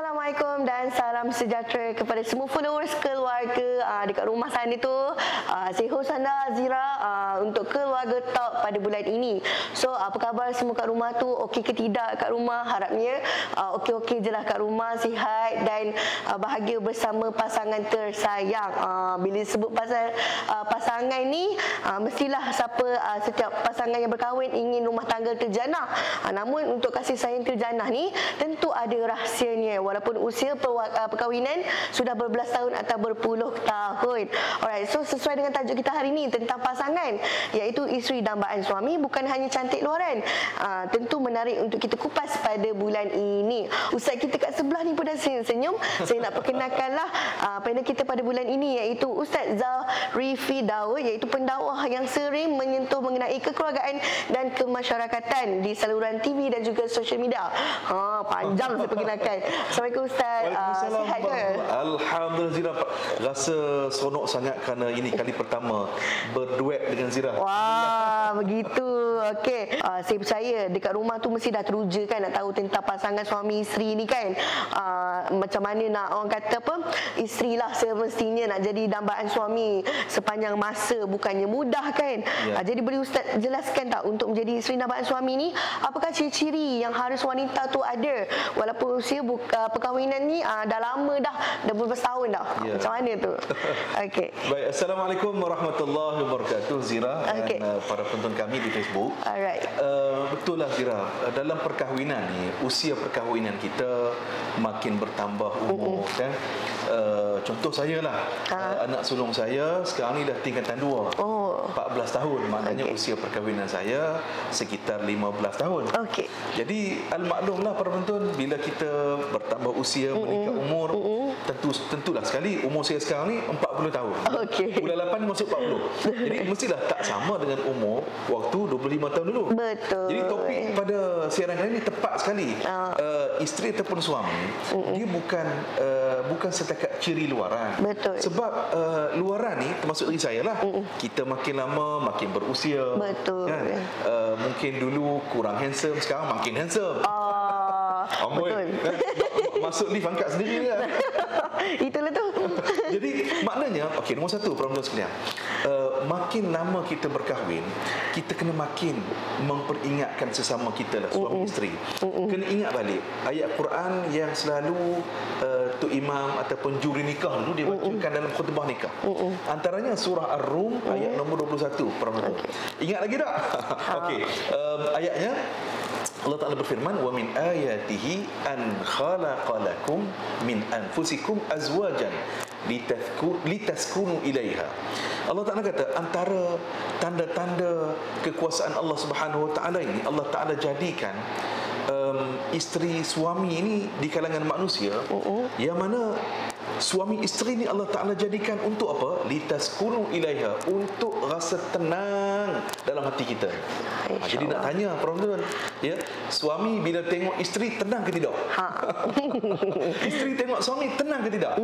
Assalamualaikum dan salam sejahtera kepada semua followers keluarga dekat rumah sana tu. Saya host anda Zira untuk keluarga talk pada bulan ini. So apa khabar semua kat rumah tu? Okey ke tidak kat rumah? Harapnya okey-okey je lah kat rumah, sihat dan bahagia bersama pasangan tersayang. Bila sebut pasal pasangan ni, mestilah setiap pasangan yang berkahwin ingin rumah tangga terjana. Namun untuk kasih sayang terjana ni tentu ada rahsianya, walaupun usia perkahwinan sudah berbelas tahun atau berpuluh tahun. Alright, so sesuai dengan tajuk kita hari ini tentang pasangan, iaitu isteri dambaan suami bukan hanya cantik luaran. Tentu menarik untuk kita kupas pada bulan ini. Ustaz kita kat sebelah ni pun dah senyum. Saya nak perkenalkanlah panel kita pada bulan ini, iaitu Ustaz Zarifi Daud, iaitu pendakwah yang sering menyentuh mengenai kekeluargaan dan kemasyarakatan di saluran TV dan juga sosial media. Panjang saya perkenalkan. Assalamualaikum Ustaz. Sihat ke? Alhamdulillah Zira. Rasa seronok sangat kerana ini kali pertama berduet dengan Zira. Wah, begitu. Okey. Saya percaya dekat rumah tu mesti dah teruja kan nak tahu tentang pasangan suami isteri ni kan. Macam mana nak orang kata apa? Isteri lah semestinya nak jadi dambaan suami sepanjang masa, bukannya mudah kan. Jadi boleh Ustaz jelaskan tak untuk menjadi isteri dambaan suami ni, apakah ciri-ciri yang harus wanita tu ada walaupun usia perkahwinan ni dah lama dah berbelas tahun dah. Macam mana tu? Okey. Baik, Assalamualaikum warahmatullahi wabarakatuh Zira dan para penonton kami di Facebook. Alright. Betul lah Zira, dalam perkahwinan ni usia perkahwinan kita makin bertambah umur kan. Contoh saya lah, anak sulung saya sekarang ni dah tingkatan 2. 14 tahun, maknanya usia perkahwinan saya sekitar 15 tahun. Okey. Jadi al-maklumlah para penonton, bila kita bertambah usia, meningkat umur, tentulah sekali umur saya sekarang ni 40 tahun. Okey. Bulan 8 masuk 40. Jadi mestilah tak sama dengan umur waktu 25 tahun dulu. Betul. Jadi topik pada siaran kali ni tepat sekali. Isteri ataupun suami, dia bukan setakat ciri luaran. Betul. Sebab luaran ni termasuk diri saya lah. Kita makin lama makin berusia. Betul. Kan? Mungkin dulu kurang handsome, sekarang makin handsome. Betul. Masuk lift angkat sendiri kan. Itulah tu. Jadi maknanya, okey, nombor satu problem sekalian. Makin lama kita berkahwin, kita kena makin memperingatkan sesama kita lah, suami isteri. Kena ingat balik ayat Quran yang selalu tu imam ataupun juri nikah dulu dia bacakan dalam khutbah nikah. Antaranya surah Ar-Rum ayat nombor 21. Ingat lagi tak? Okey. Ayatnya Allah Ta'ala berfirman, wa min ayatihi an khalaqalakum min anfusikum azwajan litaskunu ilaiha. Allah Ta'ala kata antara tanda-tanda kekuasaan Allah Subhanahu Wa Ta'ala ini, Allah Ta'ala jadikan isteri suami ini di kalangan manusia, yang mana suami isteri ni Allah Ta'ala jadikan untuk apa? Litaskunu ilaiha, untuk rasa tenang dalam hati kita. Jadi nak tanya perempuan, ya, suami bila tengok isteri tenang ke tidak? Isteri tengok suami tenang ke tidak?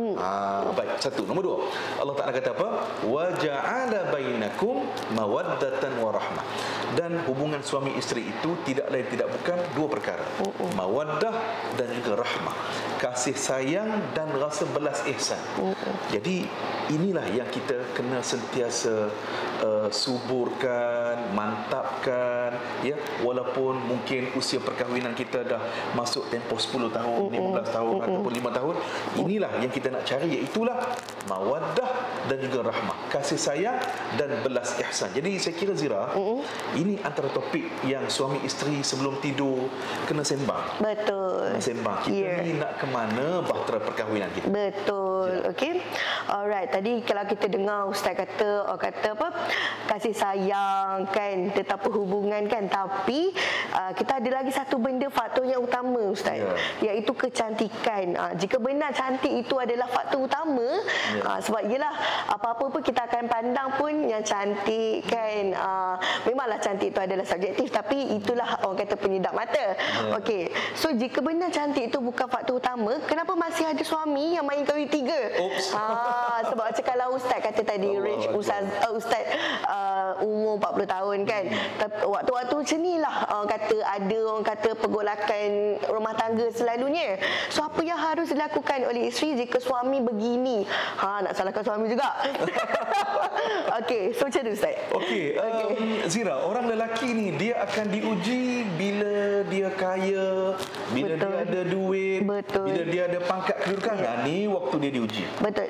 Baik, satu. Nombor dua, Allah Ta'ala kata apa? Wa ja'ala bainakum mawaddatan wa rahmah. Dan hubungan suami isteri itu tidak lain tidak bukan dua perkara, mawaddah dan juga rahmah, kasih sayang dan rasa belas ihsan. Jadi inilah yang kita kena sentiasa suburkan, mantapkan, ya, walaupun mungkin usia perkahwinan kita dah masuk tempoh 10 tahun, 15 tahun ataupun 5 tahun, inilah yang kita nak cari, iaitulah mawaddah dan juga rahmah, kasih sayang dan belas ihsan. Jadi saya kira Zira, ini antara topik yang suami isteri sebelum tidur kena sembang. Betul. Kena sembang. Kita ni nak ke mana bahtera perkahwinan kita. Betul. Okey. Alright, tadi kalau kita dengar Ustaz kata apa? Kasih sayang kan, tetap hubungan kan, tapi kita ada lagi satu benda, faktor yang utama Ustaz, iaitu kecantikan. Jika benar cantik itu adalah faktor utama, sebab yelah apa-apa pun kita akan pandang pun yang cantik kan. Memanglah cantik itu adalah subjektif, tapi itulah orang kata penyedap mata. Okey. So jika benar cantik itu bukan faktor utama, kenapa masih ada suami yang main kahwin tiga? Sebab macam kalau Ustaz kata tadi, Ustaz umur 40 tahun kan. Tapi waktu-waktu macam ni lah kata ada orang kata pergolakan rumah tangga selalunya. So apa yang harus dilakukan oleh isteri jika suami begini? Nak salahkan suami juga. Okey, so macam mana Ustaz? Okey, Zira, orang lelaki ni dia akan diuji bila dia kaya, bila dia ada duit, bila dia ada pangkat kedudukan. Ni waktu dia diuji. Betul.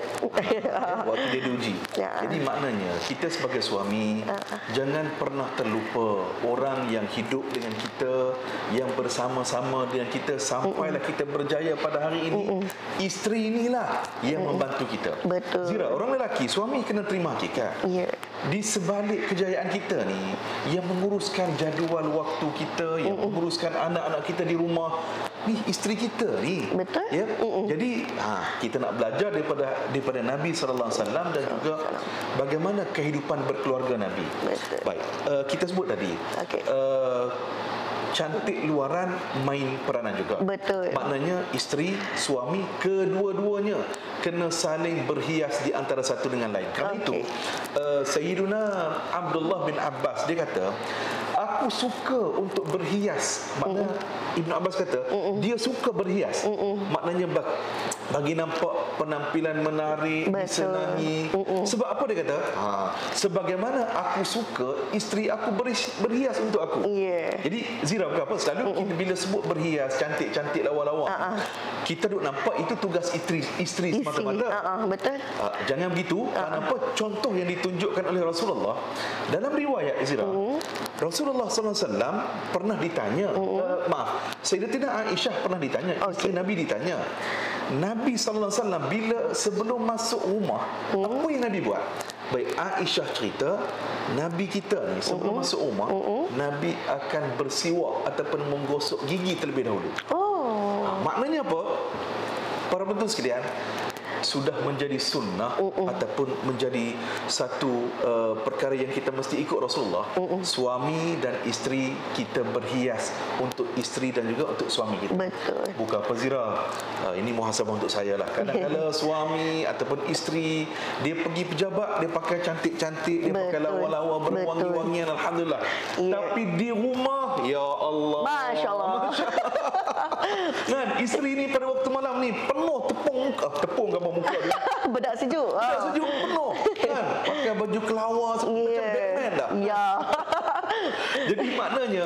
Waktu dia diuji. Jadi maknanya kita sebagai suami jangan pernah terlupa orang yang hidup dengan kita, yang bersama-sama dengan kita sampailah kita berjaya pada hari ini. Isteri inilah yang membantu kita. Betul. Zira, orang lelaki, suami kena terima hakikat. Di sebalik kejayaan kita ni, yang menguruskan jadual waktu kita, yang menguruskan anak-anak kita di rumah, ni isteri kita ni. Betul. Ya. Jadi kita nak belajar daripada Nabi sallallahu alaihi wasallam dan juga bagaimana kehidupan berkeluarga Nabi. Betul. Baik, kita sebut tadi. Cantik luaran, main peranan juga. Betul. Maknanya isteri, suami, kedua-duanya kena saling berhias di antara satu dengan lain. Kerana itu Sayyiduna Abdullah bin Abbas dia kata, aku suka untuk berhias. Maknanya Ibn Abbas kata dia suka berhias. Maknanya bagi nampak penampilan menarik, disenangi. Sebab apa dia kata? Sebagaimana aku suka isteri aku berhias untuk aku. Jadi Zira, berapa selalu kita bila sebut berhias, cantik-cantik, lawa-lawa, kita duk nampak itu tugas isteri semata-mata. Betul. Jangan begitu. Apa contoh yang ditunjukkan oleh Rasulullah dalam riwayat Zira? Rasulullah SAW pernah ditanya, Sayyidatina Aisyah pernah ditanya, isteri Nabi ditanya, Nabi SAW bila sebelum masuk rumah, apa yang Nabi buat? Baik, Aisyah cerita, Nabi kita ni sebelum masuk rumah, Nabi akan bersiwak ataupun menggosok gigi terlebih dahulu. Maknanya apa? Para penonton sekalian, sudah menjadi sunnah ataupun menjadi satu perkara yang kita mesti ikut Rasulullah. Suami dan isteri kita berhias untuk isteri dan juga untuk suami kita. Betul. Bukan apa Zira, ini muhasabah untuk saya lah. Kadang-kadang suami ataupun isteri dia pergi pejabat, dia pakai cantik-cantik, dia pakai lawa-lawa, berwangi-wangian, alhamdulillah. Tapi di rumah, ya Allah, Masya Allah. Kan, isteri ni pada waktu malam ni penuh tepung gambar muka dia. Bedak sejuk. Bedak sejuk penuh. Kan, pakai baju kelawar macam Batman dah. Jadi maknanya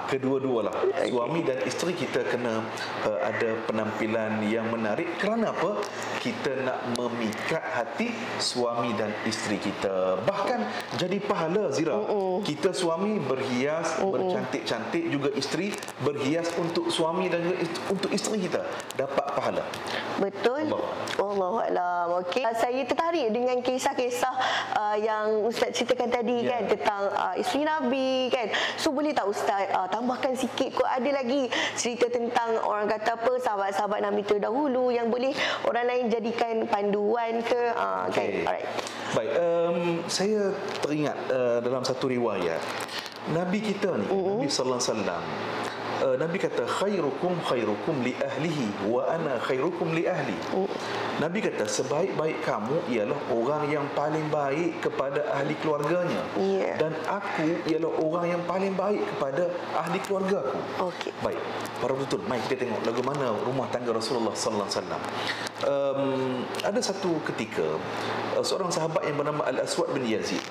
kedua-dua lah, suami dan isteri kita kena ada penampilan yang menarik. Kerana apa? Kita nak memikat hati suami dan isteri kita. Bahkan jadi pahala Zira. Kita suami berhias, bercantik-cantik, juga isteri berhias untuk suami dan juga untuk isteri kita, dapat pahala. Betul. Allahuakbar. Okey. Saya tertarik dengan kisah-kisah yang Ustaz ceritakan tadi kan, tentang isteri Nabi kan. So boleh tak Ustaz tambahkan sikit kot, ada lagi cerita tentang orang kata apa, sahabat-sahabat Nabi terdahulu yang boleh orang lain jadikan panduan ke kan. Alright. Baik, saya teringat dalam satu riwayat Nabi kita ni, Nabi sallallahu alaihi wasallam, Nabi kata khairukum li ahlihi wa ana khairukum li ahli. Nabi kata sebaik-baik kamu ialah orang yang paling baik kepada ahli keluarganya, dan aku ialah orang yang paling baik kepada ahli keluarga aku. Baik, para betul, mari kita tengok lagu mana rumah tangga Rasulullah sallallahu alaihi wasallam. Ada satu ketika seorang sahabat yang bernama Al-Aswad bin Yazid,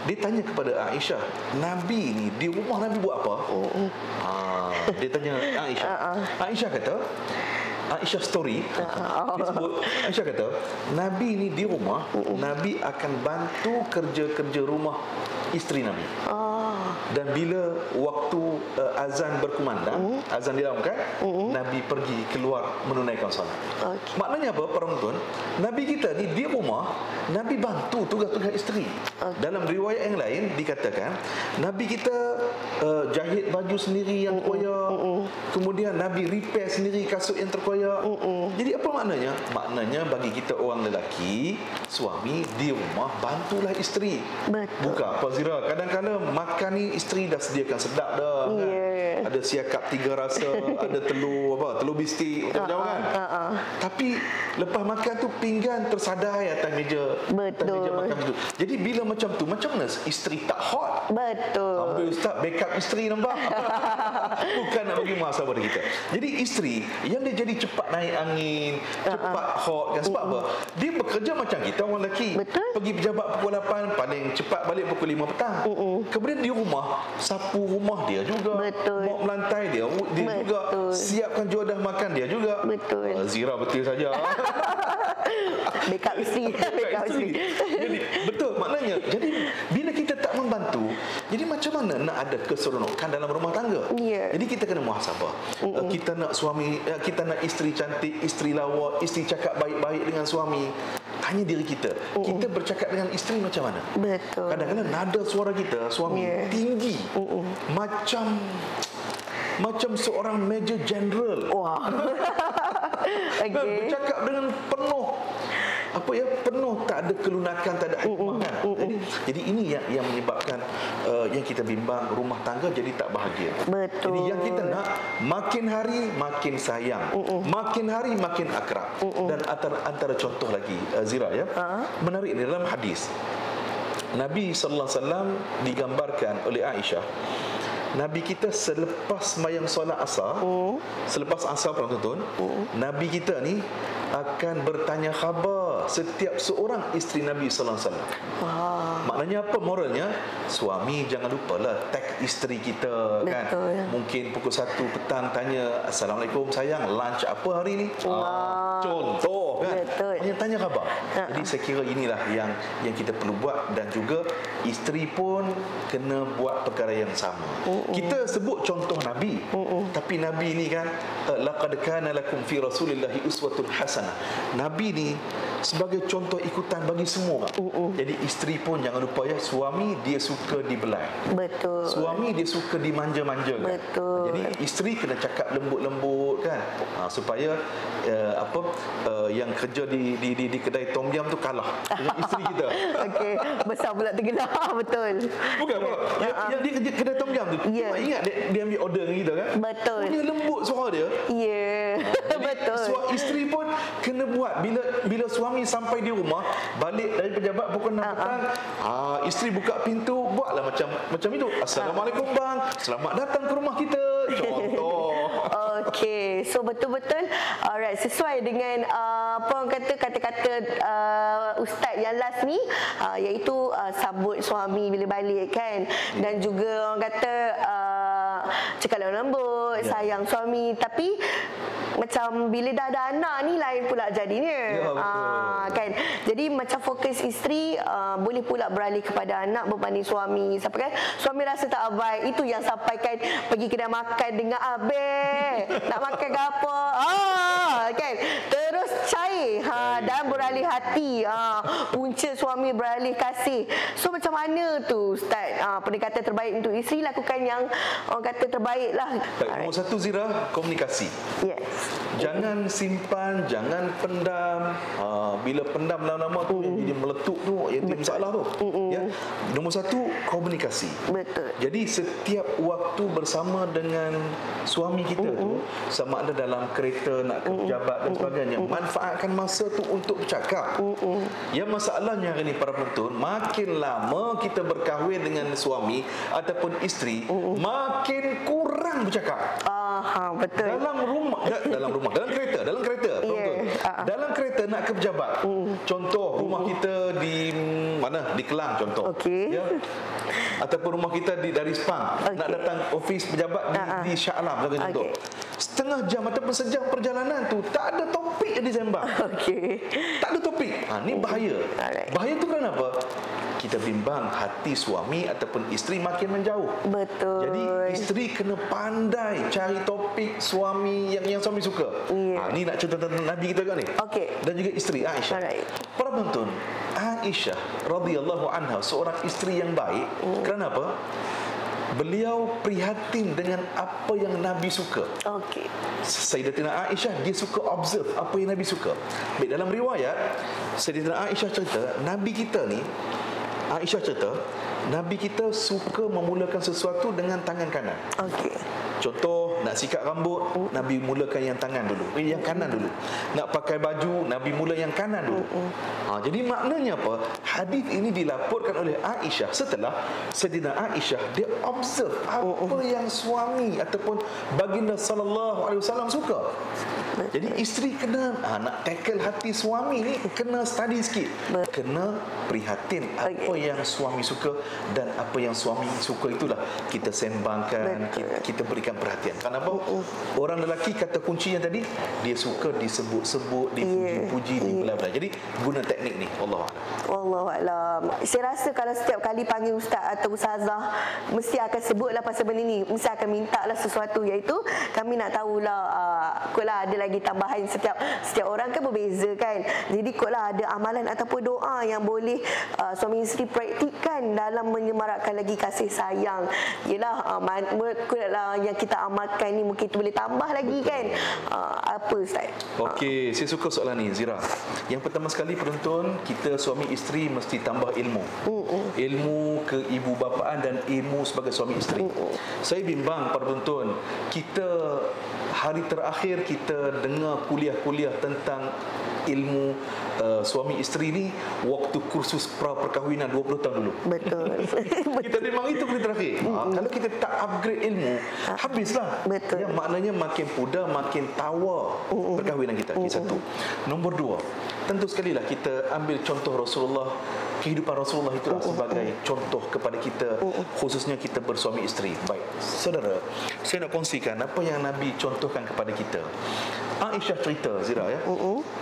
dia tanya kepada Aisyah, Nabi ni di rumah Nabi buat apa? Dia tanya Aisyah. Aisyah kata, Aisyah story, dia sebut, Aisyah kata, Nabi ni di rumah, Nabi akan bantu kerja-kerja rumah isteri Nabi. Dan bila waktu azan berkumandang, azan dilaungkan, Nabi pergi keluar menunaikan solat. Maknanya apa, para penonton? Nabi kita ni di rumah, Nabi bantu tugas-tugas isteri. Dalam riwayat yang lain dikatakan, Nabi kita jahit baju sendiri yang koyak, kemudian Nabi repair sendiri kasut yang terkoyak. Jadi apa maknanya? Maknanya bagi kita orang lelaki, suami di rumah bantulah isteri. Bukan apa Zira, kadang-kadang makan ni isteri dah sediakan sedap dah kan? Ada siakap 3 rasa, ada telur bistik macam-macam kan. Tapi lepas makan tu pinggan tersadai atas meja. Betul. Atas meja makan tu. Jadi bila macam tu, macam mana isteri tak hot? Betul. Ambil ustaz backup isteri, nampak? Bukan nak bagi muhasabah kita. Jadi isteri yang dia jadi cepat naik angin, cepat hot kan, sebab apa? Dia bekerja macam kita orang lelaki. Betul. Pergi pejabat pukul 8, paling cepat balik pukul 5 petang. Kemudian di rumah, sapu rumah dia juga. Betul. Mop lantai dia juga. Siapkan juadah makan dia juga. Betul. Zira betul saja. Backup isteri. Backup isteri. Jadi betul maknanya. Jadi bila kita tak membantu, jadi macam mana nak ada keseronokan dalam rumah tangga? Ya. Jadi kita kena muhasabah. Kita nak suami, kita nak isteri cantik, isteri lawa, isteri cakap baik-baik dengan suami. Tanya diri kita, kita bercakap dengan isteri macam mana? Betul. Kadang-kadang nada suara kita, suami tinggi, macam seorang Major General. Wah. Dan bercakap dengan penuh penuh, tak ada kelunakan, tak ada hikmah kan. Jadi ini yang menyebabkan yang kita bimbang rumah tangga jadi tak bahagia. Betul. Jadi yang kita nak, makin hari makin sayang, makin hari makin akrab. Dan antara contoh lagi, Zira ya, menarik di dalam hadis Nabi sallallahu alaihi wasallam digambarkan oleh Aisyah. Nabi kita selepas mayang solat asar, selepas asar penonton, Nabi kita ni akan bertanya khabar setiap seorang isteri Nabi sallallahu alaihi wasallam. Maknanya apa moralnya? Suami jangan lupalah tag isteri kita. Betul. Kan. Mungkin pukul 1 petang tanya, "Assalamualaikum sayang, lunch apa hari ni?" Contoh kan. Betul. Hanya tanya khabar. Jadi saya kira inilah yang kita perlu buat, dan juga isteri pun kena buat perkara yang sama. Kita sebut contoh Nabi, tapi Nabi ni kan, laqad kana lakum fi Rasulillahi uswatun hasanah. Nabi ni sebagai contoh ikutan bagi semua orang. Jadi isteri pun jangan lupa ya, suami dia suka dibelai. Betul. Suami dia suka dimanja-manja. Betul. Jadi isteri kena cakap lembut-lembut kan, supaya yang kerja di kedai tom yam tu kalah dengan isteri kita. Okey, besar pula tergelar. Betul. Bukan apa? Yang dia kerja kedai tom yam tu. Ingat dia ambil order dengan kita kan? Betul. Punya lembut suara dia. Ya. Betul. Isteri pun kena buat bila suami sampai di rumah, balik dari pejabat pukul 6 petang, isteri buka pintu, buatlah macam itu. Assalamualaikum bang, selamat datang ke rumah kita. Contoh. Okey, so betul-betul alright, sesuai dengan apa orang kata kata-kata ustaz yang last ni, iaitu sabut suami bila balik kan, dan juga orang kata cakap lembut, sayang suami. Tapi macam bila dah ada anak ni lain pula jadinya. Kan. Jadi macam fokus isteri boleh pula beralih kepada anak berbanding suami. Sampai kan suami rasa tak baik, itu yang sampaikan pergi kedai makan dengan abe, nak makan ke apa, kan, terus cair dan beralih hati, punca suami beralih kasih. So macam mana tu Ustaz, pendekatan terbaik untuk isteri, lakukan yang orang kata terbaik lah. Nombor satu Zira, komunikasi. Yes. Jangan simpan, jangan pendam. Bila pendam lama-lama tu jadi meletup tu, itu masalah tu. Ya. Nombor satu, komunikasi. Betul. Jadi setiap waktu bersama dengan suami kita tu, sama ada dalam kereta nak ke pejabat dan sebagainya, manfaatkan masa tu untuk bercakap. Yang masalahnya hari ni para penonton, makin lama kita berkahwin dengan suami ataupun isteri, makin kurang bercakap. Betul. Dalam kereta dalam kereta nak ke pejabat. Contoh rumah kita di mana? Di Kelang contoh. Ya. Ataupun rumah kita dari Sepang, nak datang ofis pejabat di Shah Alam contoh. Setengah jam ataupun sejam perjalanan tu tak ada topik yang disembang. Tak ada topik. Ni bahaya. Bahaya tu kenapa? Kita bimbang hati suami ataupun isteri makin menjauh. Betul. Jadi isteri kena pandai cari topik suami yang suami suka. Ni nak cerita tentang Nabi kita kan ni. Dan juga isteri Aisyah. Para penonton, Aisyah radhiyallahu anha seorang isteri yang baik. Kenapa? Beliau prihatin dengan apa yang Nabi suka. Sayyidatina Aisyah, dia suka observe apa yang Nabi suka. Baik, dalam riwayat Sayyidatina Aisyah cerita, Nabi kita ni, Aisyah cerita, Nabi kita suka memulakan sesuatu dengan tangan kanan. Contoh Nak sikat rambut, Nabi mulakan yang tangan dulu, yang kanan dulu. Nak pakai baju, Nabi mula yang kanan dulu. Jadi maknanya apa? Hadis ini dilaporkan oleh Aisyah setelah Sayyidina Aisyah dia observe apa yang suami ataupun baginda sallallahu alaihi wasallam suka. Jadi isteri kena nak tackle hati suami ni, kena study sikit. Kena prihatin apa yang suami suka, dan apa yang suami suka itulah kita sembangkan, kita berikan perhatian. Kenapa? Orang lelaki kata kuncinya tadi, dia suka disebut-sebut, dipuji-puji, dibela-bela. Jadi guna teknik ni. Wallahualam. Saya rasa kalau setiap kali panggil ustaz atau ustazah, mesti akan sebutlah pasal benda ni, mesti akan minta lah sesuatu, iaitu kami nak tahulah kotlah ada lagi tambahan. Setiap orang kan berbeza kan. Jadi kotlah ada amalan ataupun doa yang boleh suami isteri praktikkan dalam menyemarakkan lagi kasih sayang. Yelah kotlah yang kita amalkan ni mungkin tu boleh tambah lagi kan. Apa Ustaz? Okey, saya suka soalan ni Zira. Yang pertama sekali penonton, kita suami isteri mesti tambah ilmu. Ilmu keibu bapaan dan ilmu sebagai suami isteri. Saya bimbang para penonton, kita hari terakhir kita dengar kuliah-kuliah tentang ilmu suami isteri ni waktu kursus pra perkahwinan 20 tahun dulu. Betul. Kita memang itu kuliah terakhir. Kalau kita tak upgrade ilmu, habislah. Betul. Yang maknanya makin pudar, makin tawa perkahwinan kita. Satu. Nombor dua, tentu sekali lah kita ambil contoh Rasulullah. Kehidupan Rasulullah itulah sebagai contoh kepada kita, khususnya kita bersuami isteri. Baik, saudara, saya nak kongsikan apa yang Nabi contohkan kepada kita. Aisyah cerita, Zira ya.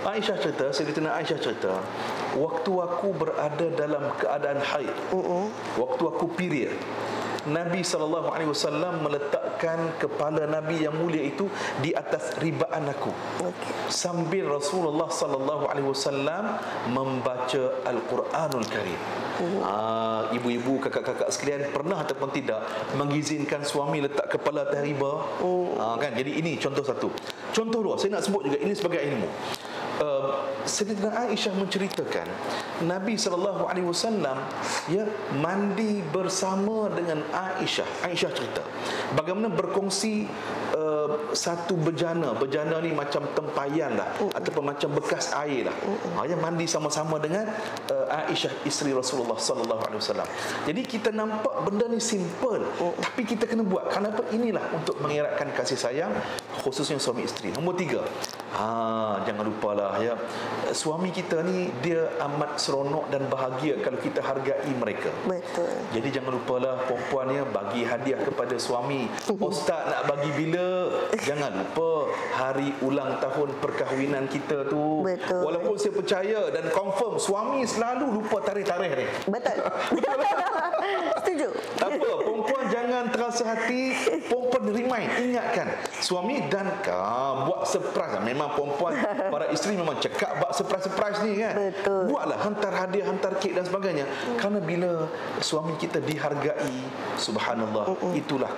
Aisyah cerita, Sayyidatina Aisyah cerita, waktu aku berada dalam keadaan haid, waktu aku period, Nabi SAW meletakkan kepala Nabi yang mulia itu di atas ribaan aku, sambil Rasulullah SAW membaca Al-Quranul Karim. Ibu-ibu, kakak-kakak sekalian, pernah ataupun tidak mengizinkan suami letak kepala atas riba? Kan? Jadi ini contoh satu. Contoh dua, saya nak sebut juga ini sebagai ilmu. Sayyidina Aisyah menceritakan Nabi SAW ya mandi bersama dengan Aisyah. Aisyah cerita bagaimana berkongsi satu bejana. Bejana ni macam tempayan lah, ataupun macam bekas air lah. Yang mandi sama-sama dengan Aisyah, isteri Rasulullah SAW. Jadi kita nampak benda ni simple, tapi kita kena buat. Kenapa? Inilah untuk mengeratkan kasih sayang, khususnya suami isteri. Nombor tiga, jangan lupalah ya, suami kita ni dia amat seronok dan bahagia kalau kita hargai mereka. Betul. Jadi jangan lupalah perempuannya bagi hadiah kepada suami. Ustaz nak bagi bila? Jangan lupa hari ulang tahun perkahwinan kita tu. Betul. Walaupun saya percaya dan confirm suami selalu lupa tarikh-tarikh ni. Betul. Setuju. Tak apa, perempuan jangan terasa hati, perempuan remind, ingatkan suami dan buat surprise. Memang perempuan, para isteri memang cekap buat surprise ni kan. Betul. Buatlah, hantar hadiah, hantar kek dan sebagainya. Kerana bila suami kita dihargai, subhanallah, itulah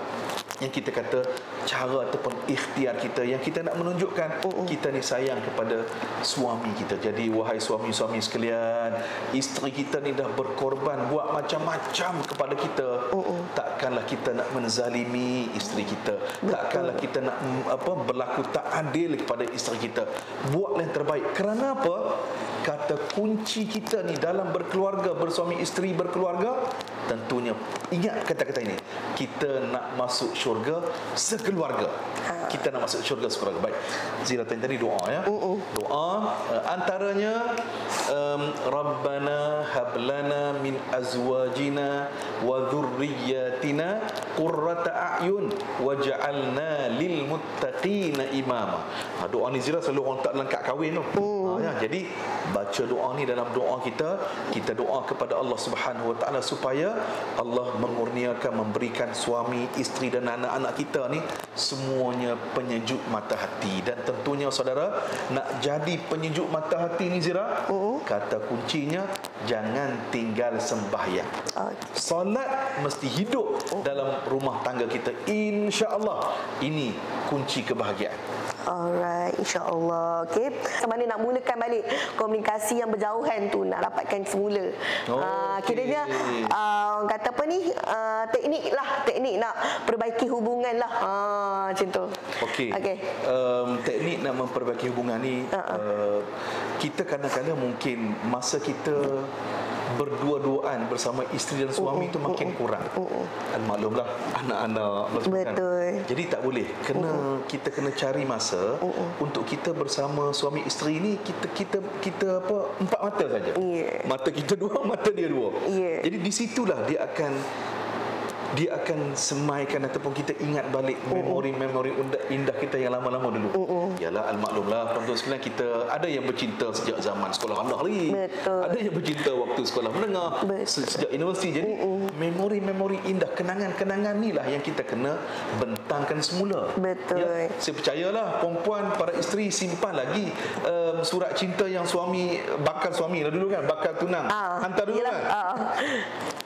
yang kita kata cara ataupun ikhtiar kita, yang kita nak menunjukkan kita ni sayang kepada suami kita. Jadi wahai suami-suami sekalian, isteri kita ni dah berkorban buat macam-macam kepada kita. Takkanlah kita nak menzalimi isteri kita. Takkanlah kita nak berlaku tak adil kepada isteri kita. Buatlah yang terbaik. Kerana apa? Kata kunci kita ni dalam berkeluarga, bersuami isteri berkeluarga, tentunya ingat kata-kata ini, kita nak masuk syurga sekeluarga. Kita nak masuk syurga sekeluarga. Baik, Zira tadi doa ya. Doa antaranya Rabbana hablana min azwajina wa dhurriyyatina qurrata a'yun waj'alna lil muttaqina imama. Doa ni Zira selalu orang tak dalam kad kahwin tu. Ya, jadi baca doa ni dalam doa kita doa kepada Allah Subhanahu Wa Taala supaya Allah mengurniakan, memberikan suami, isteri dan anak-anak kita ni semuanya penyejuk mata hati. Dan tentunya saudara, nak jadi penyejuk mata hati ni Zira, kata kuncinya jangan tinggal sembahyang. Solat mesti hidup dalam rumah tangga kita. Insya-Allah ini kunci kebahagiaan. Alright, insya-Allah. Okey. Macam mana nak mulakan balik komunikasi yang berjauhan tu, nak dapatkan semula. Kiranya orang kata apa ni, teknik nak perbaiki hubungan lah. Macam tu. Okey. Teknik nak memperbaiki hubungan ni, kita kadang-kadang mungkin masa kita berdua-duaan bersama isteri dan suami itu makin kurang. Maklumlah anak-anak. Betul. Jadi tak boleh. Kita kena cari masa untuk kita bersama suami isteri ni, kita apa, empat mata saja. Mata kita dua, mata dia dua. Jadi di situlah dia akan semaikan ataupun kita ingat balik memori-memori indah kita yang lama-lama dulu. Yalah, al-maklumlah tuan-tuan sekalian, kita ada yang bercinta sejak zaman sekolah rendah lagi. Ada yang bercinta waktu sekolah menengah, sejak universiti. Jadi memori-memori indah, kenangan-kenangan ni lah yang kita kena bentangkan semula. Ya, saya percayalah perempuan, para isteri simpan lagi surat cinta yang bakal suami lah dulu kan, bakal tunang. Hantar dulu kan.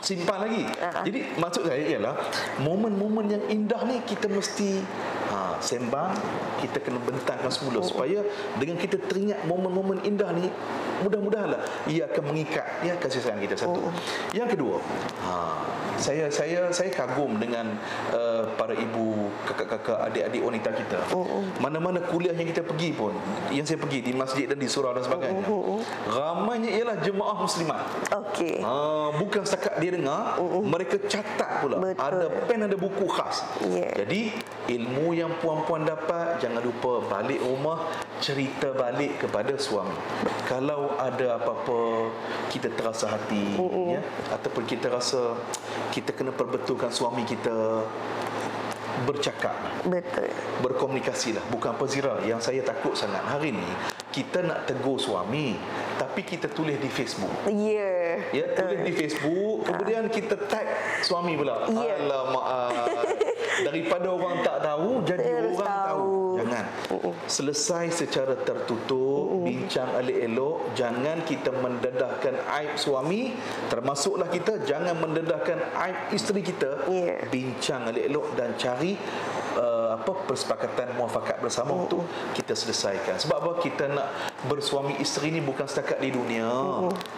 Simpan lagi. Jadi maksud saya ialah momen-momen yang indah ni kita mesti sembang, kita kena bentangkan semula supaya dengan kita teringat momen-momen indah ni, mudah-mudahanlah ia akan mengikat kasih sayang kita. Satu. Yang kedua, saya kagum dengan para ibu, kakak-kakak, adik-adik wanita kita. Mana-mana kuliah yang kita pergi pun, yang saya pergi di masjid dan di surau dan sebagainya, ramainya ialah jemaah muslimat. Bukan setakat dia dengar, mereka catat pula. Ada pen, ada buku khas. Jadi ilmu yang puan-puan dapat, jangan lupa balik rumah cerita balik kepada suami. Kalau ada apa-apa kita terasa hati, ataupun kita rasa kita kena perbetulkan suami kita, bercakap, berkomunikasilah, bukan pezira. Yang saya takut sangat hari ni, kita nak tegur suami tapi kita tulis di Facebook. Tulis di Facebook, kemudian kita tag suami pula. Alamak, daripada orang tak tahu jadi orang tahu. Jangan. Selesai secara tertutup, bincang elok-elok. Jangan kita mendedahkan aib suami, termasuklah kita jangan mendedahkan aib isteri kita. Bincang elok-elok dan cari persepakatan muafakat bersama untuk kita selesaikan. Sebab apa? Kita nak bersuami isteri ni bukan setakat di dunia,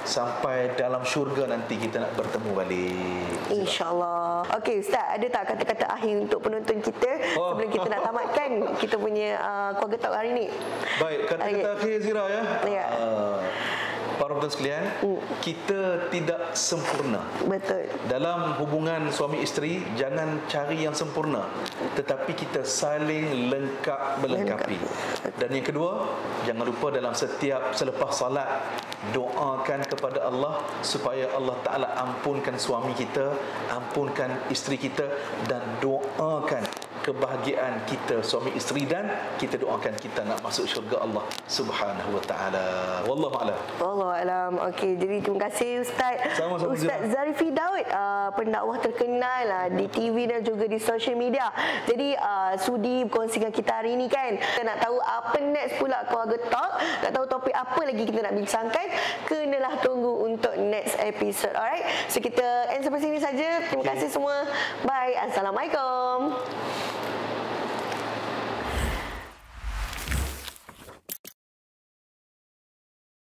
sampai dalam syurga nanti kita nak bertemu balik, InsyaAllah. Okey Ustaz, ada tak kata-kata akhir untuk penonton kita sebelum kita nak tamatkan kita punya Keluarga Talk hari ni? Baik, kata-kata akhir Zira ya. Para penonton sekalian, kita tidak sempurna. Dalam hubungan suami isteri, jangan cari yang sempurna, tetapi kita saling melengkapi. Dan yang kedua, jangan lupa dalam selepas salat, doakan kepada Allah supaya Allah Ta'ala ampunkan suami kita, ampunkan isteri kita, dan doakan kebahagiaan kita suami isteri, dan kita doakan kita nak masuk syurga Allah Subhanahu wa taala. Wallahu a'lam. Wallahu a'lam. Okey, jadi terima kasih Ustaz. Sama-sama, Ustaz Zarifi Daud, pendakwah terkenal di TV dan juga di social media. Jadi sudi berkongsi dengan kita hari ini kan. Kita nak tahu apa next pula Keluarga Talk, nak tahu topik apa lagi kita nak bincangkan, kenalah tunggu untuk next episode. Alright. So kita end sampai sini saja. Terima kasih semua. Bye. Assalamualaikum.